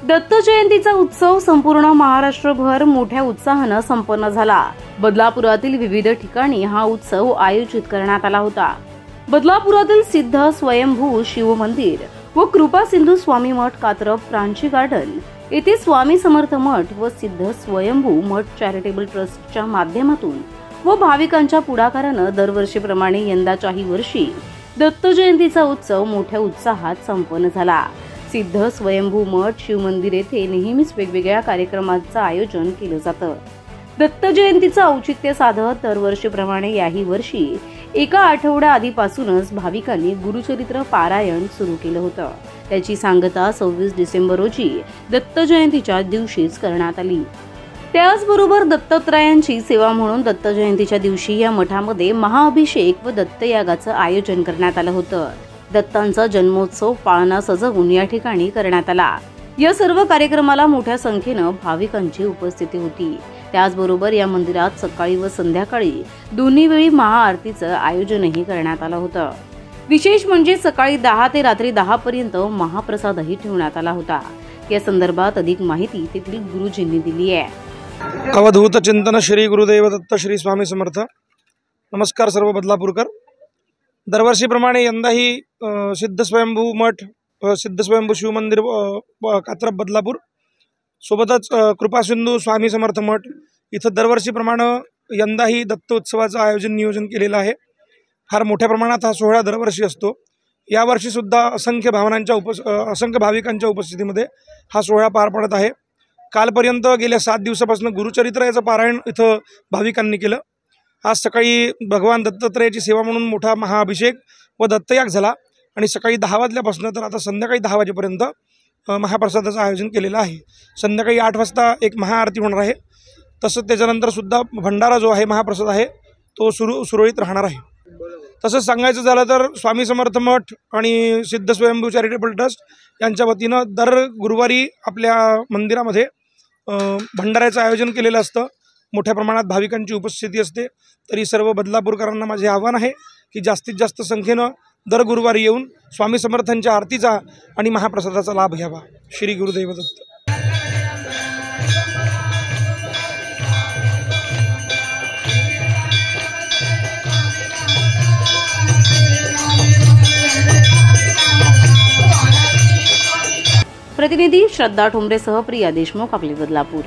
दत्त जयंतीचा उत्सव संपूर्ण महाराष्ट्रभर मोठ्या उत्साहाने संपन्न झाला। बदलापुरातील विविध ठिकाणी हा उत्सव आयोजित करण्यात आला होता। बदलापुरातील सिद्ध स्वयंभू शिव मंदिर व कृपा सिंधू स्वामी मठ, कात्रप प्रांची गार्डन येथे स्वामी समर्थ मठ व सिद्ध स्वयंभू मठ चॅरिटेबल ट्रस्टच्या माध्यमातून व भाविकांच्या पुढाकाराने दरवर्षीप्रमाणे यंदाच्याही वर्षी दत्त जयंतीचा उत्सव मोठ्या उत्साहात संपन्न झाला। सिद्ध स्वयंभू मठ शिव मंदिर येथे नेहमीच वेगवेगळ्या कार्यक्रमांचं आयोजन केलं जातं। दत्त जयंतीचं औचित्य साधत दरवर्षीप्रमाणे याही वर्षी एका आठवड्या आधीपासूनच भाविकांनी गुरुचरित्र पारायण सुरू केलं होतं। त्याची सांगता 26 डिसेंबर रोजी दत्त जयंतीच्या दिवशीच करण्यात आली। त्याचबरोबर दत्तात्रयांची सेवा म्हणून दत्त जयंतीच्या दिवशी या मठामध्ये महाअभिषेक व दत्तयागाचं आयोजन करण्यात आलं होतं। दत्तांचा जन्मोत्सव पाळणा सजवून या ठिकाणी करण्यात आला। या सर्व कार्यक्रमाला मोठ्या संख्येने भाविकांची उपस्थिती होती। त्याचबरोबर या मंदिरात सकाळी व संध्याकाळी दोन्ही वेळी महाआरतीचं आयोजनही करण्यात आलं होतं। विशेष म्हणजे सकाळी 10 ते रात्री 10 पर्यंत महाप्रसादही ठेवण्यात आला होता। या संदर्भात अधिक माहिती तेथील गुरुजींनी दिली आहे। अवधूत चिंतन श्री गुरुदेव दत्त श्री स्वामी समर्थ। नमस्कार सर्व बदलापूरकर। दरवर्षीप्रमाणे यंदाही सिद्ध स्वयंभू मठ, सिद्ध स्वयंभू शिव मंदिर कात्रप बदलापूर सोबतच कृपा सिंधू स्वामी समर्थ मठ इथं दरवर्षीप्रमाणे यंदाही दत्त उत्सवाचं नियोजन केलेलं आहे। फार मोठ्या प्रमाणात हा सोहळा दरवर्षी असतो। यावर्षी सुद्धा असंख्य भाविकांच्या उपस्थितीमध्ये हा सोहळा पार पडत आहे। कालपर्यंत गेल्या 7 दिवसापासून गुरुचरित्र याचं पारायण इथं भाविकांनी केलं। आज सकाळी भगवान दत्तात्रयाची सेवा म्हणून मोठा महाअभिषेक व दत्तयाग झाला आणि सकाळी 10 वाजल्यापासून तर आता संध्याकाळी 10 वाजेपर्यंत महाप्रसादाचं आयोजन केलेलं आहे। संध्याकाळी 8 वाजता एक महाआरती होणार आहे। तसंच त्याच्यानंतर सुद्धा भंडारा जो आहे, महाप्रसाद आहे, तो सुरळीत राहणार आहे। तसंच सांगायचं झालं तर स्वामी समर्थ मठ आणि सिद्ध स्वयंभू चॅरिटेबल ट्रस्ट यांच्या वतीनं दर गुरुवारी आपल्या मंदिरामध्ये भंडाऱ्याचं आयोजन केलेलं असतं। मोठ्या प्रमाणात भाविकांची उपस्थिती असते। तरी सर्व बदलापूरकरांना माझे आव्हान आहे की जास्तीत जास्त संख्येनं दर गुरुवारी येऊन स्वामी समर्थांच्या आरतीचा आणि महाप्रसादाचा लाभ घ्यावा। श्री गुरुदेव दत्त। प्रतिनिधी श्रद्धा ठोंबरेसह प्रिया देशमुख, आपले बदलापूर।